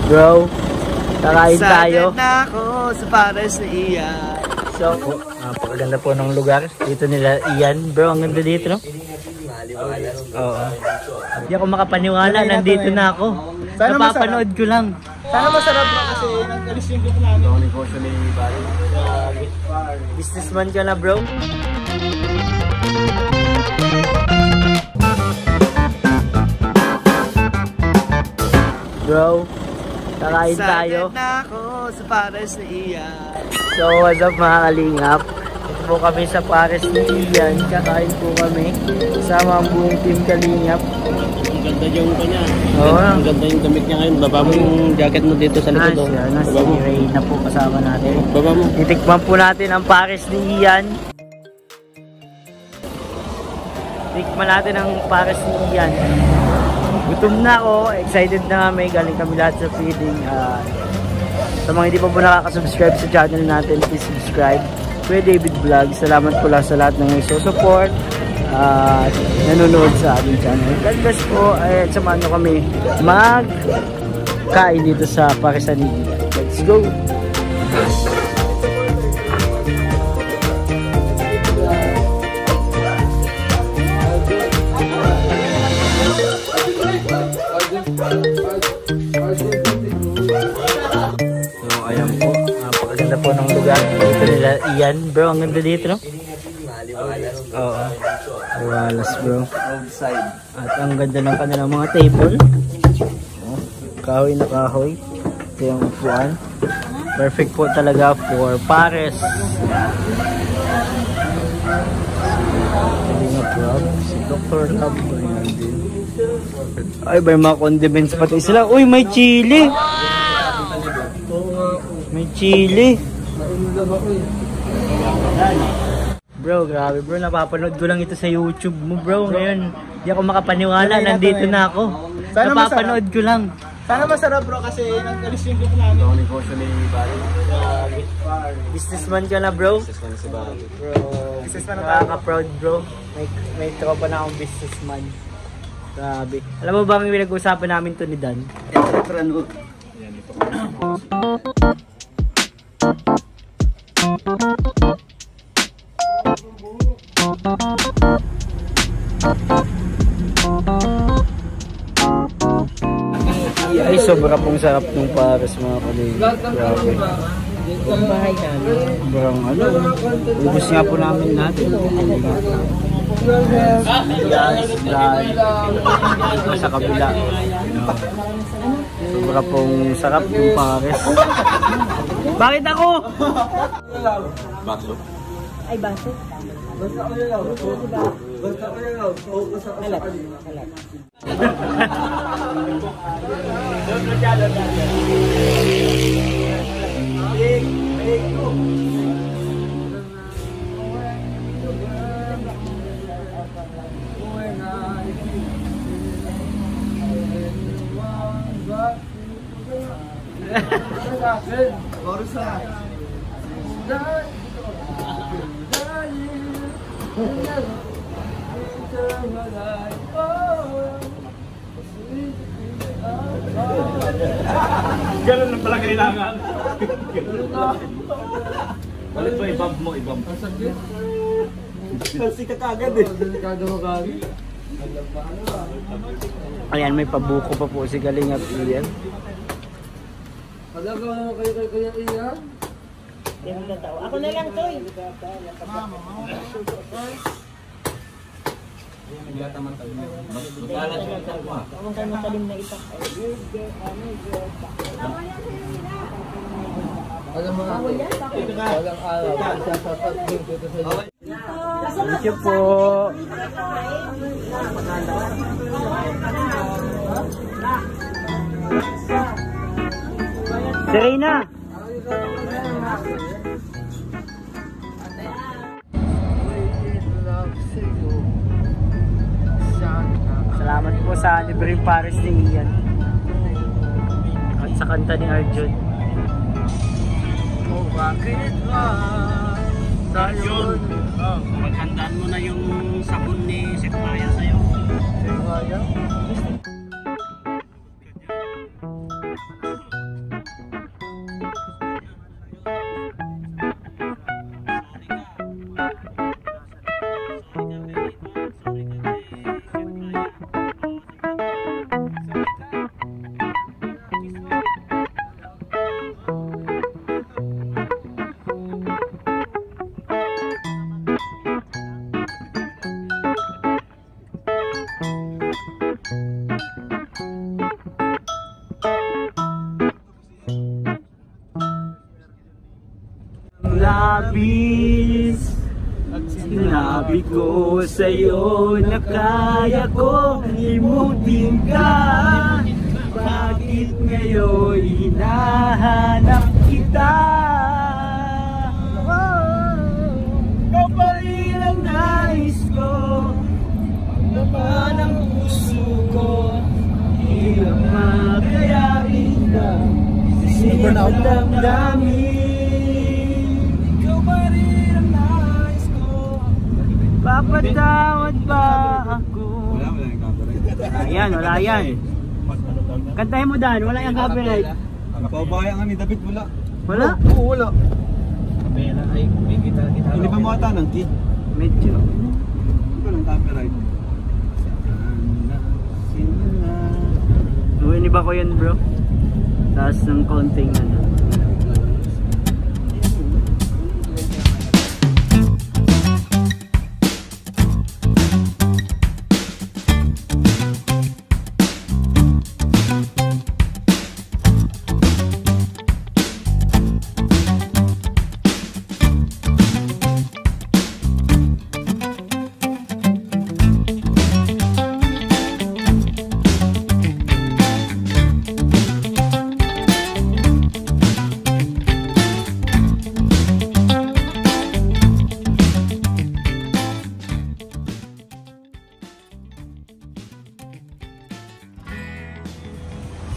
Bro, kakain tayo. Excited na ako sa pares ni Ian. So, napakaganda po ng lugar. Dito nila Ian. Bro, ang ganda dito, no? Oo. Hindi ako makapaniwala. Nandito na ako. Napapanood ko lang. Sana masarap na kasi nag-alis yung group namin. Ito ang negosyo ni Barry. Businessman ka na, bro. Bro, kakain tayo. Excited na ako sa pares ni Ian. So, what's up mga kalingap? Ito po kami sa pares ni Ian. Kakain po kami. Kasama ang buong team kalingap. Ang ganda yung kanya. Oo. Ang ganda yung damit niya ngayon. Baba mo yung jacket mo dito sa likod. Si Ray na po kasama natin. Baba mo. Titikman po natin ang pares ni Ian. Tikman natin ang pares ni Ian. Gutom na ako, excited na kami, galing kami lahat sa feeding. Sa mga hindi pa po nakaka-subscribe sa channel natin, please subscribe. Kuya David Vlog, salamat po lang sa lahat ng isusupport at nanonood sa ating channel. God bless po, at samahan nyo kami mag-kain dito sa Paresan ni Ian. Let's go! So ayan po, napakaganda po ng lugar. Dito nila Ian. Bro, ang ganda dito, no? Oo, Aliwalas, bro. At ang ganda ng kanilang mga table. Kahoy na kahoy. Ito yung upuan. Perfect po talaga for pares. Si Dr. Rob. Ay, may mga condiments pati sila. Uy, may chili. May chili. Bro, grabe bro. Napapanood ko lang ito sa YouTube mo, bro. Ngayon, hindi ako makapaniwala. Nandito na ako. Napapanood ko lang. Sana masarap bro kasi nag-alis yung group namin. Ito ang negosyo ni Barry. Businessman ka na, bro. Businessman si Barry. Bro, businessman na nakaka-proud, bro. May tropa na akong businessman. Grabe. Alam mo ba ang pinag-usapan namin to ni Dan? Yan, ito. Ay, sobra pong sarap ng pares mga kalingap. Grabe. Sobrang ano. Ubus nga po namin natin. Sa kabila. Sobra pong sarap ng pares. Bakit ako? Baso? Ay, baso. Basta ko lang. Basta ko lang. Alat. Ganun lang pala kailangan. Balik mo, ibab mo, ibab. Kasi ka kagad eh. Ayan, may pabuko pa po si Kalingap Ian. Alam mo kayo Ian? Ako na lang to eh. Huwag kayo matalim na ito. Alam mo ako yan? Walang araw. Thank you po. Serena! Salamat po sa libreng pares ni Ian. At sa kanta ni Arjun. Oh, bakit ba? Yun. Maghandaan mo na yung sabon ni Sekmaya sa'yo. Sekmaya? labis. Sinabi ko sa'yo na kaya ko limutin ka. Bakit ngayon hinahanap kita? Ikaw pa rin ang nais ko, ang ng puso ko. Hirap makayain ka, sinipag damdamin. Ikaw pa rin ang nais ko, papatawad ba ako? Ayan, wala yan. Kantahin mo Dan, wala yung copyright. Paubaya nga ni David, wala. Wala? Oo, wala. Hindi ba mga tanang, T? Medyo. Hindi ba ng copyright? Nuwini ba ko yan bro? Taas ng konting ano.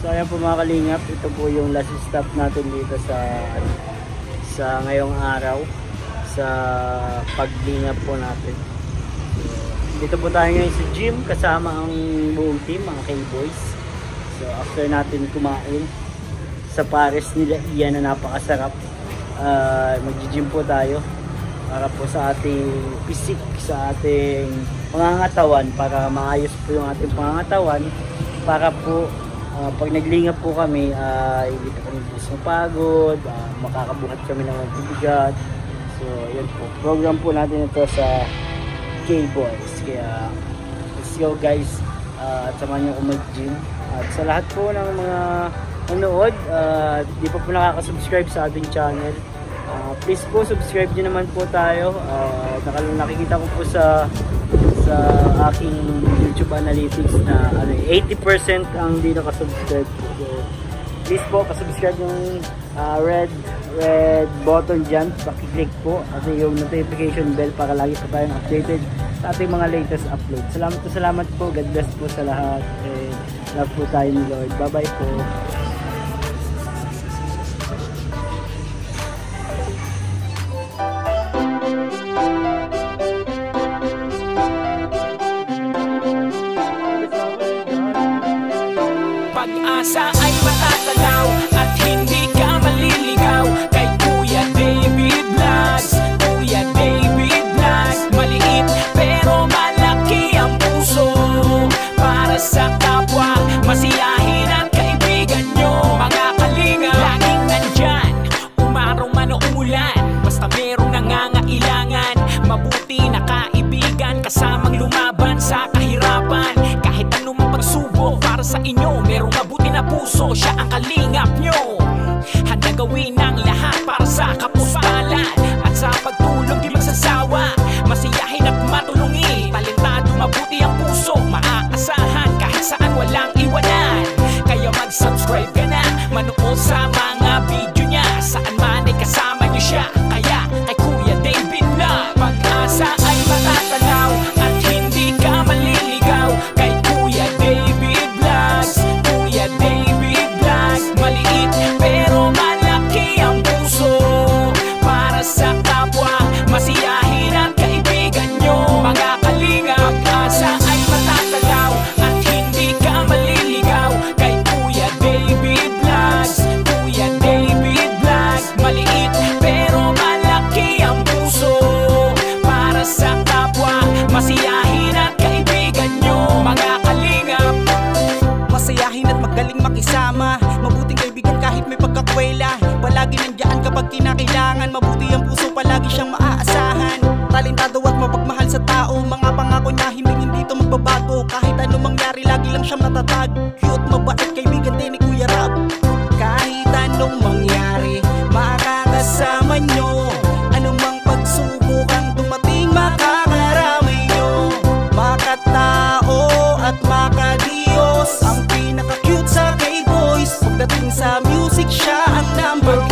So ayan po mga kalingap, ito po yung last stop natin dito sa ngayong araw sa paglingap po natin. So, dito po tayo ngayon sa gym kasama ang buong team, mga K-Boys. So after natin kumain sa pares nila Ian na napakasarap, mag-gym po tayo para po sa ating pisik, sa ating pangangatawan, para maayos po yung ating pangangatawan, para po pag naglingap po kami, hindi po kami mapagod, makakabuhat kami ng bibigat. So, yun po. Program po natin ito sa K-Boys. Kaya, let's go guys. At samahan nyo ako mag-gym. At sa lahat po ng mga nanood, di pa po nakaka-subscribe sa ating channel, please po, subscribe nyo naman po tayo. Nakikita ko po sa aking YouTube analytics na 80% ang di nakasubscribe po. So, please po, pasubscribe yung red button dyan, pakiclick po at yung notification bell para lagi po tayong updated sa ating mga latest upload. Salamat po, God bless po sa lahat, and love po tayo ni Lord. Bye bye po. Pag-asa ay matatanaw at hindi ka maliligaw kay Kuya David Vlogs. Kuya David Vlogs, maliit pero malaki ang puso para sa kapwa, masiyahin at kaibigan nyo. Mga kalinga, laging nandyan, umaraw man o umulan, basta merong nangangailangan. Mabuti na kaibigan, kasamang lumaban sa kahirapan. Kahit anong pagsubok para sa inyo, merong mabuti na puso, siya ang kalingap nyo. Handa gawin ang lahat para sa kapustalan, at sa pagtulong di magsasawa, masiyahin at matulungin. Talentado, mabuti ang puso, maaasahan kahit saan walang iwanan. Kaya mag-subscribe ka na, manood sa mga video niya, saan man ay kasama niyo siya. Kaya kay Kuya David Vlog, pag-asa ay matatanaw at hindi ka maliligaw kay Kuya David Vlogs. Kuya David Vlogs, maliit pero malaki ang puso para sa kapwa, masiyahin at kaibigan nyo. Mga kalinga, pag-asa ay matatanaw at hindi ka maliligaw kay Kuya David Vlogs. Kuya David Vlogs, maliit pero malaki ang puso para sa kapwa, masiyahin at kaibigan nyo. Mga kalingap, masayahin at magaling makisama, mabuting kaibigan kahit may pagkakwela, palagi nandiyan kapag kinakailangan. Mabuti ang puso, palagi siyang maaasahan. Talentado at mapagmahal sa tao, mga pangako niya hindi ito magbabago. Kahit anong mangyari, lagi lang siyang natatag. Cute, mabait, kaibigan din ni Kuya Rab. Kahit anong mangyari, makakasama nyo. sa music siya ang number